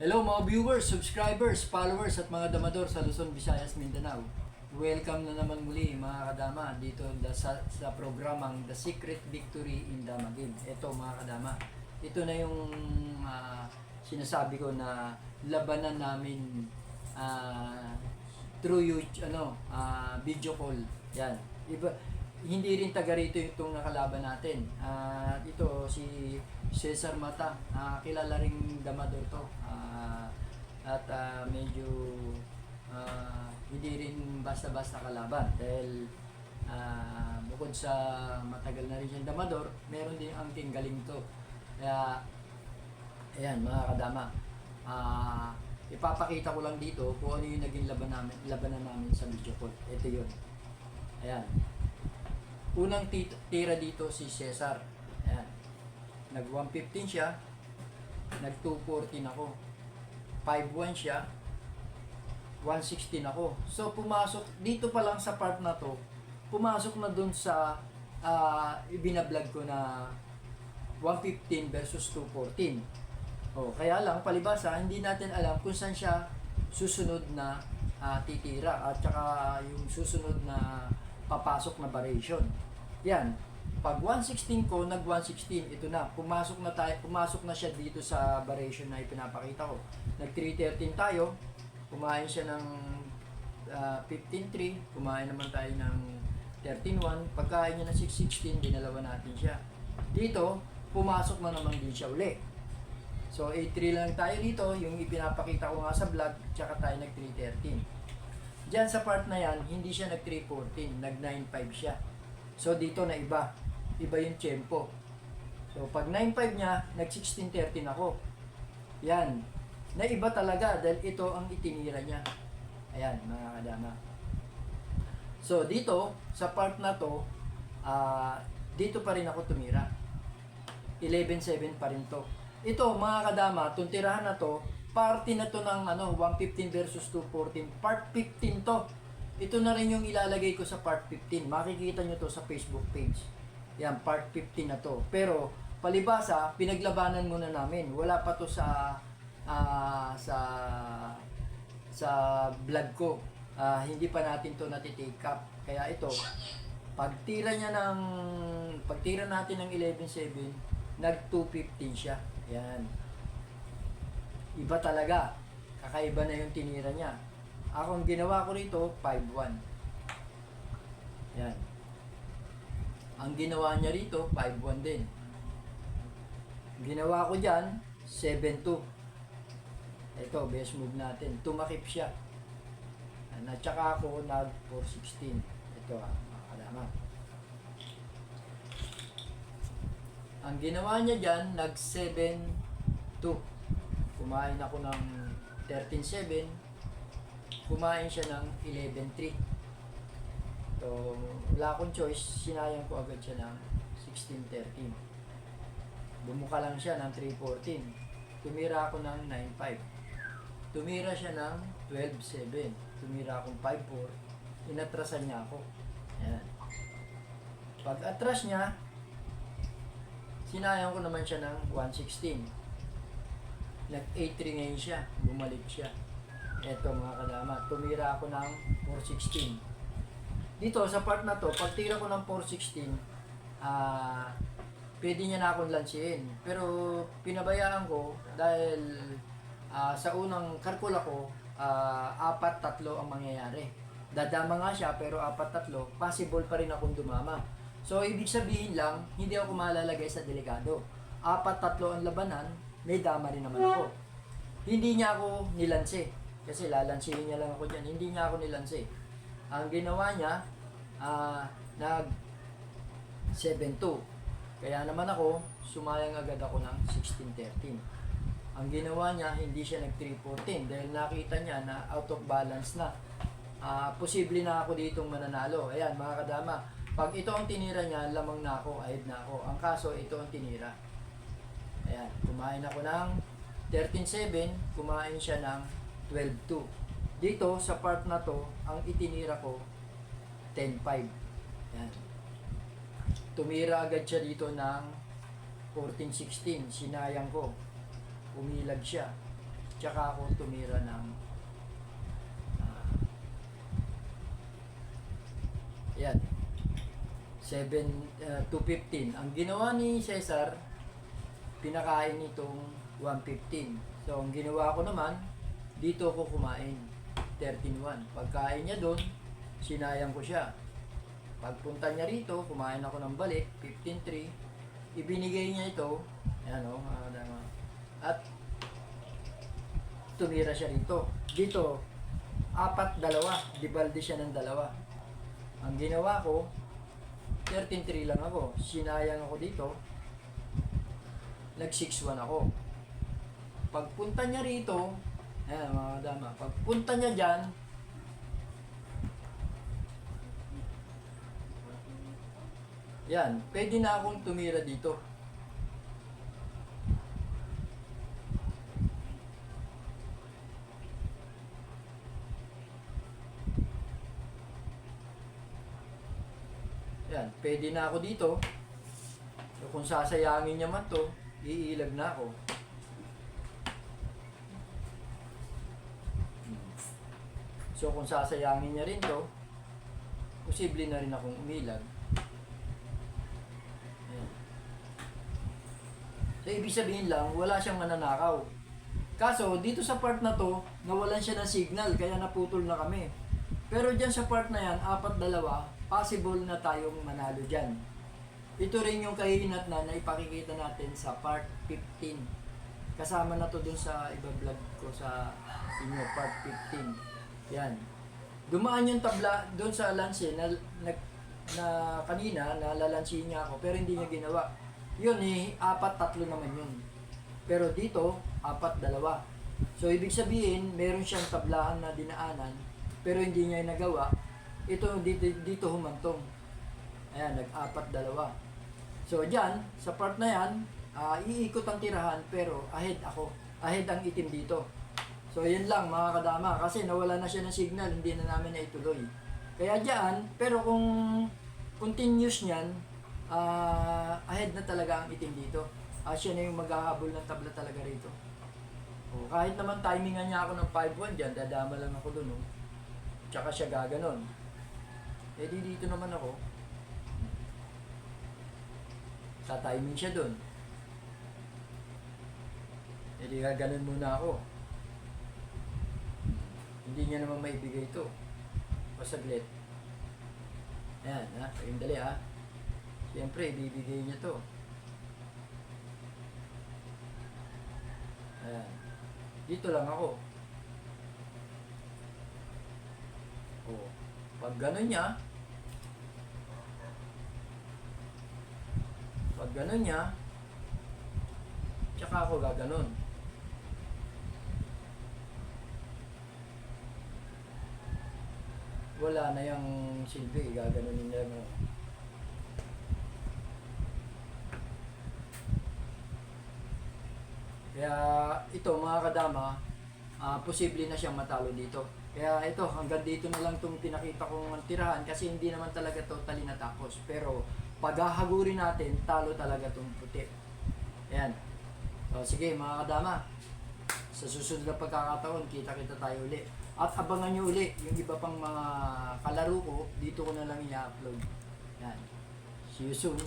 Hello mga viewers, subscribers, followers at mga damador sa Luzon, Visayas, Mindanao. Welcome na naman muli mga kadama dito sa programang The Secret Victory in Damagin. Ito mga kadama, ito na yung sinasabi ko na labanan namin through video call. Yan. Iba, hindi rin taga rito itong nakalaban natin. Ito si Cesar Mata, kilala ring damador to. Medyo hindi rin basta-basta kalaban dahil bukod sa matagal na rin siyang damador, meron din ang galing to. Kaya ayan mga kadama, ipapakita ko lang dito kung ano yung naging labanan namin sa video call. Ito yun. Ayan. Unang tira dito si Cesar. Ayan. Nag 115 siya. Nag 214 ako. 5-1 siya, 116 ako. So, pumasok, dito pa lang sa part na to, pumasok na dun sa ibinablog ko na 115 versus 214. Kaya lang, palibasa, hindi natin alam kung saan siya susunod na titira at saka yung susunod na papasok na variation. Yan. Pag 116 ko, nag 116, ito na, pumasok na siya dito sa variation na ipinapakita ko. Nag 313 tayo, kumain siya ng 15.3, kumain naman tayo ng 13.1, pagkain niya ng 6.16, dinalawa natin siya. Dito, pumasok na naman din siya uli. So 8.3 lang tayo dito, yung ipinapakita ko nga sa vlog, tsaka tayo nag 3.13. Diyan sa part na yan, hindi siya nag 3.14, nag 9.5 siya. So dito na iba yung tempo. So pag 9.5 niya, nag 16.13 ako. Yan. Naiba talaga dahil ito ang itinira niya. Ayan mga kadama. So dito, sa part na to, dito pa rin ako tumira. 11.7 pa rin to. Ito mga kadama, itong tirahan na to, party na to ng 115 versus 214. Part 15 to. Ito na rin yung ilalagay ko sa part 15. Makikita nyo to sa Facebook page. Yan, part 15 na to. Pero, palibasa, pinaglabanan muna namin. Wala pa to sa vlog ko. Hindi pa natin to natitake up. Kaya ito, pagtira natin ng 11.7, nag 215 siya. Yan. Iba talaga. Kakaiba na yung tinira niya. Ang ginawa ko rito, 5-1. Yan. Ang ginawa niya rito, 5-1 din. Ginawa ko dyan, 7-2. Ito, best move natin. Tumakip siya. At saka ako, nag 4-16. Ito mga kadama. Ang ginawa niya dyan, nag 7-2. Kumain ako ng 13-7. Kumain siya ng 11-3. So, wala akong choice. Sinayang ko agad siya ng 16-13. Bumuka lang siya ng 3-14. Tumira ako ng 9-5. Tumira siya ng 12-7. Tumira akong 5-4. Inatrasan niya ako. Ayan. Pag atras niya, sinayang ko naman siya ng 116. Nag 8-3 ngayon siya. Bumalik siya. Eto mga kadama. Tumira ako ng 416. Dito sa part na to, pag tira ko ng 416, pwede niya na akong lansiin. Pero pinabayaan ko dahil sa unang kalkula ko, 4-3 ang mangyayari. Dadama nga siya pero 4-3, possible pa rin akong dumama. So ibig sabihin lang, hindi ako malalagay sa delikado. 4-3 ang labanan, may dama rin naman ako. Hindi niya ako nilansi. Kasi lalansihin niya lang ako dyan. Hindi niya ako nilansi. Ang ginawa niya, nag 7-2. Kaya naman ako, sumayang agad ako ng 16-13. Ang ginawa niya, hindi siya nag 3-14 dahil nakita niya na out of balance na. Posible na ako ditong mananalo. Ayan mga kadama, pag ito ang tinira niya, lamang na ako, ahead na ako. Ang kaso, ito ang tinira. Ayan, kumain ako ng 13-7, kumain siya ng 12-2. Dito, sa part na to, ang itinira ko, 10-5. Yan. Tumira agad siya dito ng 14-16. Sinayang ko. Umilag siya. tsaka ako tumira ng yan 215. Ang ginawa ni Cesar, pinakain nitong 115. So ang ginawa ko naman, dito ako kumain 13.1. Pagkain niya doon, sinayang ko siya. Pagpunta niya rito, kumain ako ng balik 15.3. Ibinigay niya ito, ayan o, at tumira siya rito. Dito 4-2, dibalde siya ng 2. Ang ginawa ko, 13.3 lang ako. Sinayang ako dito. Nag 6.1 ako. Pagpunta niya rito, ayan mga dama, pagpunta niya dyan, yan, pwede na akong tumira dito. Yan, pwede na ako dito. So, kung sasayangin niya man to, iilag na ako. So, kung sasayangin niya rin to, posible na rin akong umilag. Ayan. So, ibig sabihin lang, wala siyang mananakaw. Kaso, dito sa part na to, nawalan siya ng signal, kaya naputol na kami. Pero dyan sa part na yan, 4-2, possible na tayong manalo dyan. Ito rin yung kahinatnan na ipakikita natin sa part 15. Kasama na to dun sa iba-vlog ko sa inyo, part 15. Yan. Dumaan yung tabla dun sa lanse na kanina, nalalansi niya ako, pero hindi niya ginawa. Yun 4-3 naman yun. Pero dito, 4-2. So, ibig sabihin, meron siyang tablaan na dinaanan, pero hindi niya nagawa. Ito dito humantong. Ayan, nag-4-2. So, dyan, sa part na yan, iikot ang tirahan, pero ahead ako. Ahead ang itim dito. So, yun lang mga kadama. Kasi nawala na siya ng signal, hindi na namin na ituloy. Kaya dyan, pero kung continuous niyan, ahead na talaga ang itim dito. Siya na yung maghahabol ng tabla talaga rito. O, kahit naman timingan niya ako ng 5-1 dyan, dadama lang ako dun. Tsaka siya gaganon. Eh di dito naman ako. Sa-timing siya dun. Eh di gaganon muna ako. Hindi niya naman maibigay ito. Pasaglit. Ayan, ha? Kayong dali, ha? Siyempre, ibibigay niya to. Ayan. Dito lang ako. O, pag gano'n niya, tsaka ako gaganon. Wala na yung silbi, gaganunin nila mo. Kaya ito mga kadama, posible na siyang matalo dito. Kaya ito, hanggang dito na lang itong pinakita kong tirahan kasi hindi naman talaga totally natapos. Pero paghahagurin natin, talo talaga itong puti. Ayan. So, sige mga kadama, sa susunod na pagkakataon, kita-kita tayo uli. At abangan nyo uli yung iba pang mga kalaro ko, dito ko na lang i-upload. Yan. See you soon.